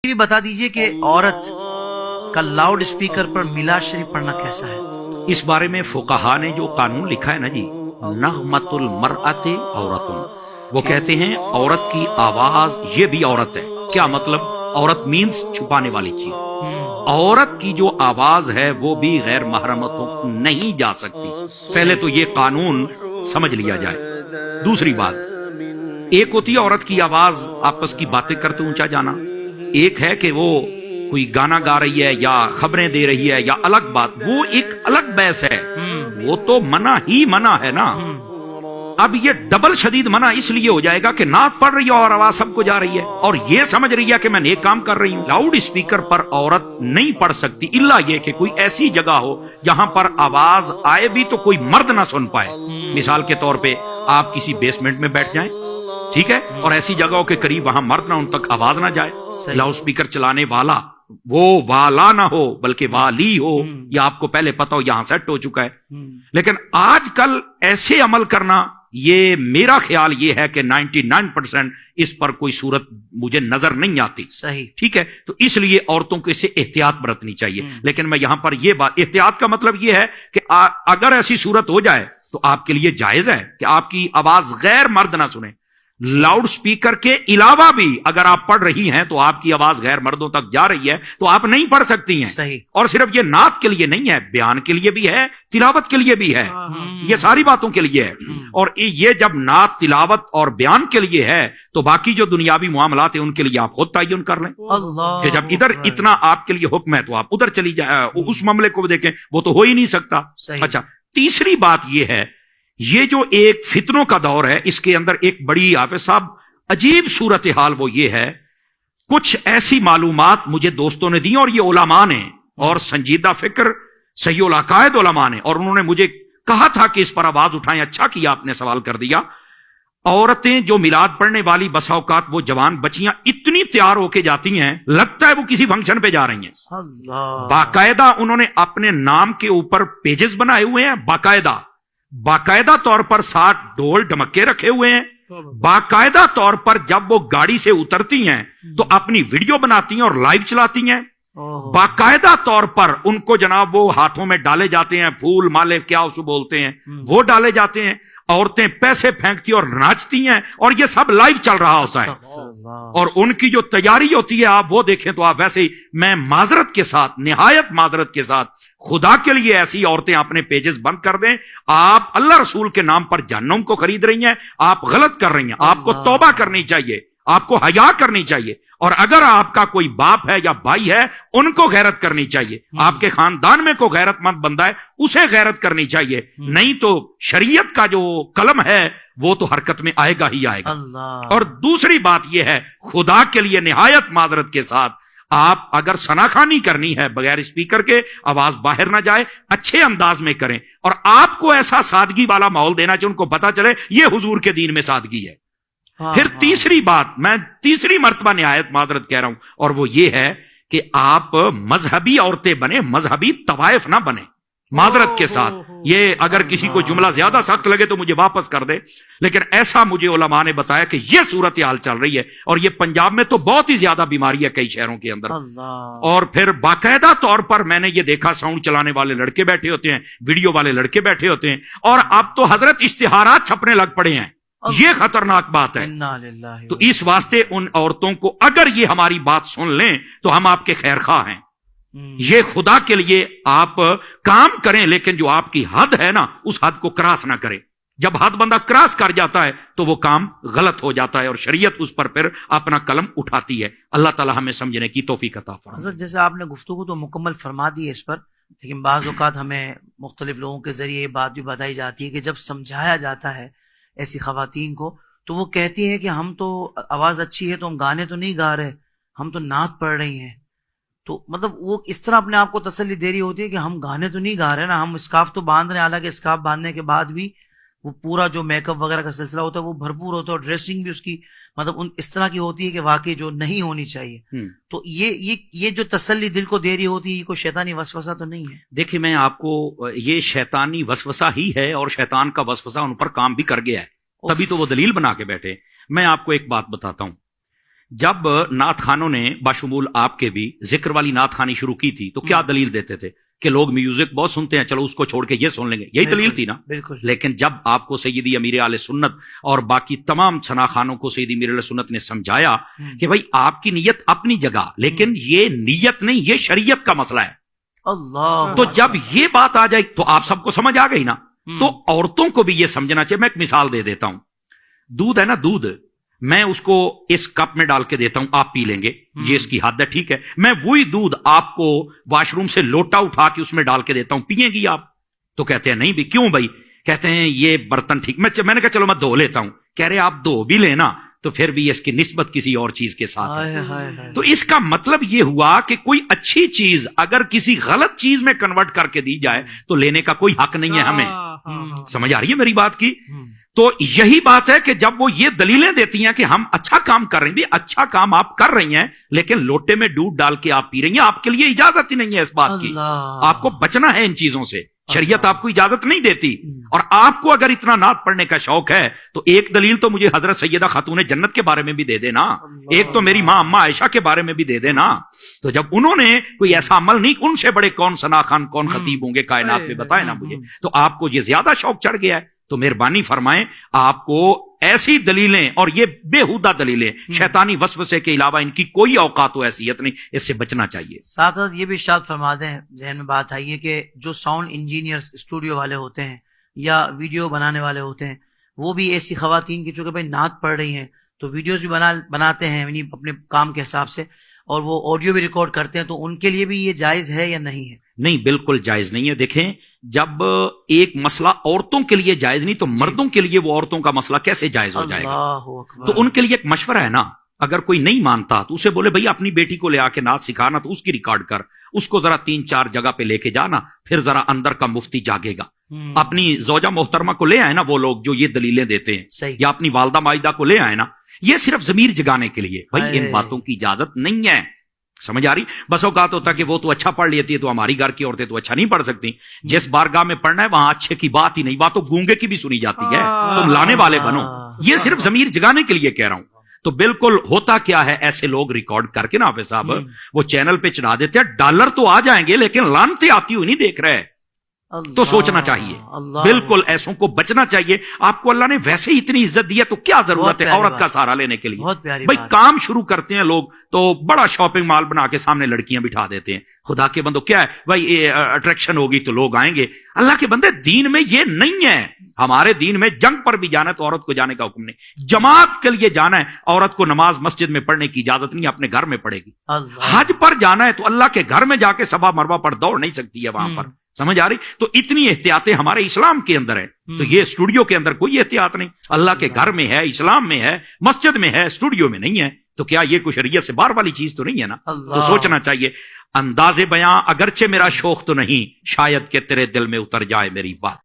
یہ بھی بتا دیجئے کہ عورت کا لاؤڈ اسپیکر پر میلاد شریف پڑھنا کیسا ہے؟ اس بارے میں فقہا نے جو قانون لکھا ہے نا جی، نغمۃ المرأۃ عورتن، وہ کہتے ہیں عورت کی آواز یہ بھی عورت ہے۔ کیا مطلب؟ عورت مینز چھپانے والی چیز۔ عورت کی جو آواز ہے وہ بھی غیر محرمتوں نہیں جا سکتی۔ پہلے تو یہ قانون سمجھ لیا جائے۔ دوسری بات، ایک ہوتی ہے عورت کی آواز آپس کی باتیں کرتے اونچا جانا، ایک ہے کہ وہ کوئی گانا گا رہی ہے یا خبریں دے رہی ہے یا الگ بات، وہ ایک الگ بحث ہے، وہ تو منع ہی منع ہے نا۔ اب یہ ڈبل شدید منع اس لیے ہو جائے گا کہ نعت پڑھ رہی ہے اور آواز سب کو جا رہی ہے اور یہ سمجھ رہی ہے کہ میں نیک کام کر رہی ہوں۔ لاؤڈ اسپیکر پر عورت نہیں پڑھ سکتی الا یہ کہ کوئی ایسی جگہ ہو جہاں پر آواز آئے بھی تو کوئی مرد نہ سن پائے۔ مثال کے طور پہ آپ کسی بیسمنٹ میں بیٹھ جائیں، ٹھیک ہے، اور ایسی جگہوں کے قریب وہاں مرد نہ، ان تک آواز نہ جائے۔ لاؤڈ اسپیکر چلانے والا وہ والا نہ ہو بلکہ والی ہو، یا آپ کو پہلے پتا ہو یہاں سیٹ ہو چکا ہے۔ لیکن آج کل ایسے عمل کرنا، یہ میرا خیال یہ ہے کہ 99% اس پر کوئی صورت مجھے نظر نہیں آتی۔ صحیح، ٹھیک ہے، تو اس لیے عورتوں کو اس سے احتیاط برتنی چاہیے۔ لیکن میں یہاں پر یہ بات، احتیاط کا مطلب یہ ہے کہ اگر ایسی صورت ہو جائے تو آپ کے لیے جائز ہے کہ آپ کی آواز غیر مرد نہ سنیں۔ لاؤڈ سپیکر کے علاوہ بھی اگر آپ پڑھ رہی ہیں تو آپ کی آواز غیر مردوں تک جا رہی ہے تو آپ نہیں پڑھ سکتی ہیں۔ صحیح، اور صرف یہ نعت کے لیے نہیں ہے، بیان کے لیے بھی ہے، تلاوت کے لیے بھی ہے، یہ ساری باتوں کے لیے ہے۔ اور یہ جب نعت، تلاوت اور بیان کے لیے ہے تو باقی جو دنیاوی معاملات ہیں ان کے لیے آپ خود تعین کر لیں اللہ، کہ جب ادھر اتنا آپ کے لیے حکم ہے تو آپ ادھر چلی جائیں، اس معاملے کو دیکھیں، وہ تو ہو ہی نہیں سکتا۔ صحیح۔ اچھا، تیسری بات یہ ہے، یہ جو ایک فتنوں کا دور ہے اس کے اندر ایک بڑی حافظ صاحب عجیب صورتحال وہ یہ ہے، کچھ ایسی معلومات مجھے دوستوں نے دی اور یہ علماء نے، اور سنجیدہ فکر صحیح العقائد علماء نے، اور انہوں نے مجھے کہا تھا کہ اس پر آواز اٹھائیں۔ اچھا کیا آپ نے سوال کر دیا۔ عورتیں جو میلاد پڑھنے والی بسا اوقات وہ جوان بچیاں اتنی تیار ہو کے جاتی ہیں لگتا ہے وہ کسی فنکشن پہ جا رہی ہیں۔ اللہ، باقاعدہ انہوں نے اپنے نام کے اوپر پیجز بنائے ہوئے ہیں، باقاعدہ طور پر 60 ڈھول ڈمکے رکھے ہوئے ہیں، باقاعدہ طور پر جب وہ گاڑی سے اترتی ہیں تو اپنی ویڈیو بناتی ہیں اور لائیو چلاتی ہیں، باقاعدہ طور پر ان کو جناب وہ ہاتھوں میں ڈالے جاتے ہیں پھول مالے، کیا اسے بولتے ہیں، وہ ڈالے جاتے ہیں، عورتیں پیسے پھینکتی اور ناچتی ہیں، اور یہ سب لائیو چل رہا ہوتا ہے۔ اور ان کی جو تیاری ہوتی ہے آپ وہ دیکھیں تو آپ ویسے ہی، میں معذرت کے ساتھ، نہایت معذرت کے ساتھ، خدا کے لیے ایسی عورتیں اپنے پیجز بند کر دیں۔ آپ اللہ رسول کے نام پر جہنم کو خرید رہی ہیں، آپ غلط کر رہی ہیں، آپ کو توبہ کرنی چاہیے، آپ کو حیا کرنی چاہیے، اور اگر آپ کا کوئی باپ ہے یا بھائی ہے ان کو غیرت کرنی چاہیے، آپ کے خاندان میں کوئی غیرت مند بندہ ہے اسے غیرت کرنی چاہیے، نہیں تو شریعت کا جو قلم ہے وہ تو حرکت میں آئے گا ہی آئے گا۔ اللہ، اور دوسری بات یہ ہے، خدا کے لیے نہایت معذرت کے ساتھ، آپ اگر ثناخوانی کرنی ہے بغیر اسپیکر کے، آواز باہر نہ جائے، اچھے انداز میں کریں، اور آپ کو ایسا سادگی والا ماحول دینا چاہیے، ان کو پتا چلے یہ حضور کے دین میں سادگی ہے۔ پھر تیسری بات، میں تیسری مرتبہ نہایت معذرت کہہ رہا ہوں، اور وہ یہ ہے کہ آپ مذہبی عورتیں بنے، مذہبی طوائف نہ بنے، معذرت کے ساتھ۔ یہ اگر کسی کو جملہ زیادہ سخت لگے تو مجھے واپس کر دے، لیکن ایسا مجھے علماء نے بتایا کہ یہ صورتحال چل رہی ہے، اور یہ پنجاب میں تو بہت ہی زیادہ بیماری ہے کئی شہروں کے اندر۔ اور پھر باقاعدہ طور پر میں نے یہ دیکھا، ساؤنڈ چلانے والے لڑکے بیٹھے ہوتے ہیں، ویڈیو والے لڑکے بیٹھے ہوتے ہیں، اور اب تو حضرت اشتہارات چھپنے لگ پڑے ہیں۔ یہ خطرناک بات ہے۔ تو اس واسطے ان عورتوں کو، اگر یہ ہماری بات سن لیں تو ہم آپ کے خیر خواہ ہیں، یہ خدا کے لیے آپ کام کریں، لیکن جو آپ کی حد ہے نا اس حد کو کراس نہ کریں۔ جب حد بندہ کراس کر جاتا ہے تو وہ کام غلط ہو جاتا ہے، اور شریعت اس پر پھر اپنا قلم اٹھاتی ہے۔ اللہ تعالی ہمیں سمجھنے کی توفیق عطا فرمائے۔ حضرت جیسے آپ نے گفتگو تو مکمل فرما دی ہے اس پر، لیکن بعض اوقات ہمیں مختلف لوگوں کے ذریعے یہ بات بھی بتائی جاتی ہے کہ جب سمجھایا جاتا ہے ایسی خواتین کو تو وہ کہتی ہے کہ ہم تو آواز اچھی ہے تو ہم گانے تو نہیں گا رہے، ہم تو نعت پڑھ رہی ہیں۔ تو مطلب وہ اس طرح اپنے آپ کو تسلی دے رہی ہوتی ہے کہ ہم گانے تو نہیں گا رہے نا، ہم اسکارف تو باندھ رہے ہیں، حالانکہ اسکارف باندھنے کے بعد بھی وہ پورا جو میک اپ وغیرہ کا سلسلہ ہوتا ہے وہ بھرپور ہوتا ہے، اور ڈریسنگ بھی اس کی مطلب اس طرح کی ہوتی ہے کہ واقعی جو نہیں ہونی چاہیے۔ تو یہ جو تسلی دل کو دے رہی ہوتی ہے، یہ کوئی شیطانی وسوسہ تو نہیں ہے؟ دیکھیں، میں آپ کو، یہ شیطانی وسوسہ ہی ہے، اور شیطان کا وسوسہ ان پر کام بھی کر گیا ہے، تبھی تو وہ دلیل بنا کے بیٹھے۔ میں آپ کو ایک بات بتاتا ہوں، جب نعت خانوں نے بشمول آپ کے بھی ذکر والی نعت خانی شروع کی تھی تو کیا دلیل دیتے تھے کہ لوگ میوزک بہت سنتے ہیں، چلو اس کو چھوڑ کے یہ سن لیں گے، یہی دلیل تھی نا؟ بالکل. لیکن جب آپ کو سیدی امیر اہل سنت اور باقی تمام ثنا خانوں کو سیدی امیر اہل سنت نے سمجھایا کہ بھائی آپ کی نیت اپنی جگہ، لیکن یہ نیت نہیں، یہ شریعت کا مسئلہ ہے. اللہ. تو جب یہ بات آ جائے تو آپ سب کو سمجھ آ گئی نا. تو عورتوں کو بھی یہ سمجھنا چاہیے. میں ایک مثال دے دیتا ہوں. دودھ ہے نا، دودھ میں اس کو اس کپ میں ڈال کے دیتا ہوں، آپ پی لیں گے، یہ اس کی حد ہے، ٹھیک ہے. میں وہی دودھ آپ کو واش روم سے لوٹا اٹھا کے اس میں ڈال کے دیتا ہوں، پیئیں گی آپ؟ تو کہتے ہیں نہیں بھی. کیوں بھائی؟ کہتے ہیں یہ برتن ٹھیک. میں نے کہا چلو میں دھو لیتا ہوں. کہہ رہے آپ دھو بھی لینا تو پھر بھی اس کی نسبت کسی اور چیز کے ساتھ ہے. تو اس کا مطلب یہ ہوا کہ کوئی اچھی چیز اگر کسی غلط چیز میں کنورٹ کر کے دی جائے تو لینے کا کوئی حق نہیں ہے ہمیں. سمجھ آ رہی ہے میری بات کی؟ تو یہی بات ہے کہ جب وہ یہ دلیلیں دیتی ہیں کہ ہم اچھا کام کر رہے ہیں، بھی اچھا کام آپ کر رہی ہیں لیکن لوٹے میں دودھ ڈال کے آپ پی رہی ہیں، آپ کے لیے اجازت ہی نہیں ہے اس بات کی. آپ کو بچنا ہے ان چیزوں سے، شریعت آپ کو اجازت نہیں دیتی. اور آپ کو اگر اتنا نعت پڑھنے کا شوق ہے تو ایک دلیل تو مجھے حضرت سیدہ خاتون جنت کے بارے میں بھی دے دینا، ایک تو میری ماں اماں عائشہ کے بارے میں بھی دے دینا. تو جب انہوں نے کوئی ایسا عمل نہیں، ان سے بڑے کون ثنا خان کون خطیب ہوں گے کائنات میں، بتائے نا مجھے. تو آپ کو یہ زیادہ شوق چڑھ گیا ہے تو مہربانی فرمائیں آپ کو ایسی دلیلیں اور یہ بےہودہ دلیلیں شیطانی وسوسے کے علاوہ ان کی کوئی اوقات و حیثیت نہیں، اس سے بچنا چاہیے. ساتھ ساتھ یہ بھی ارشاد فرما دیں، ذہن میں بات آئی ہے کہ جو ساؤنڈ انجینئرز اسٹوڈیو والے ہوتے ہیں یا ویڈیو بنانے والے ہوتے ہیں، وہ بھی ایسی خواتین کی چونکہ بھائی نعت پڑھ رہی ہیں تو ویڈیوز بھی بناتے ہیں یعنی اپنے کام کے حساب سے، اور وہ آڈیو بھی ریکارڈ کرتے ہیں، تو ان کے لیے بھی یہ جائز ہے یا نہیں ہے؟ نہیں، بالکل جائز نہیں ہے. دیکھیں جب ایک مسئلہ عورتوں کے لیے جائز نہیں تو مردوں کے لیے وہ عورتوں کا مسئلہ کیسے جائز ہو جائے گا؟ اللہ اکبر. تو ان کے لیے ایک مشورہ ہے نا، اگر کوئی نہیں مانتا تو اسے بولے بھائی اپنی بیٹی کو لے آ کے نعت سکھانا، تو اس کی ریکارڈ کر، اس کو ذرا 3-4 جگہ پہ لے کے جانا، پھر ذرا اندر کا مفتی جاگے گا. اپنی زوجہ محترمہ کو لے آئے نا وہ لوگ جو یہ دلیلیں دیتے ہیں، صحیح. یا اپنی والدہ مائدہ کو لے آئے نا، یہ صرف ضمیر جگانے کے لیے. بھائی ان باتوں کی اجازت نہیں ہے. سمجھ آ رہی؟ بس اوقات ہوتا کہ وہ تو اچھا پڑھ لیتی ہے تو ہماری گھر کی عورتیں تو اچھا نہیں پڑھ سکتی. جس بارگاہ میں پڑھنا ہے وہاں اچھے کی بات ہی نہیں، بات تو گونگے کی بھی سنی جاتی ہے. تم لانے والے بنو. یہ صرف ضمیر جگانے کے لیے کہہ رہا ہوں. تو بالکل ہوتا کیا ہے، ایسے لوگ ریکارڈ کر کے نا حافظ صاحب وہ چینل پہ چڑھا دیتے ہیں. ڈالر تو آ جائیں گے لیکن لعنتیں آتی ہوئی نہیں دیکھ رہے. تو سوچنا چاہیے، بالکل ایسوں کو بچنا چاہیے. آپ کو اللہ نے ویسے ہی اتنی عزت دی ہے تو کیا ضرورت ہے عورت کا سہارا لینے کے لیے؟ بھائی کام شروع کرتے ہیں لوگ تو بڑا شاپنگ مال بنا کے سامنے لڑکیاں بٹھا دیتے ہیں. خدا کے بندو کیا ہے بھائی اٹریکشن ہوگی تو لوگ آئیں گے. اللہ کے بندے دین میں یہ نہیں ہے. ہمارے دین میں جنگ پر بھی جانا ہے تو عورت کو جانے کا حکم نہیں. جماعت کے لیے جانا ہے، عورت کو نماز مسجد میں پڑھنے کی اجازت نہیں، اپنے گھر میں پڑھے گی. حج پر جانا ہے تو اللہ کے گھر میں جا کے صفا مروہ پر دوڑ نہیں سکتی ہے وہاں پر. سمجھ آ رہی؟ تو اتنی احتیاطیں ہمارے اسلام کے اندر ہے. تو یہ اسٹوڈیو کے اندر کوئی احتیاط نہیں. اللہ کے گھر میں ہے، اسلام میں ہے، مسجد میں ہے، اسٹوڈیو میں نہیں ہے. تو کیا یہ کوئی شریعت سے باہر والی چیز تو نہیں ہے نا؟ تو سوچنا چاہیے. انداز بیاں اگرچہ میرا شوق تو نہیں، شاید کہ تیرے دل میں اتر جائے میری بات.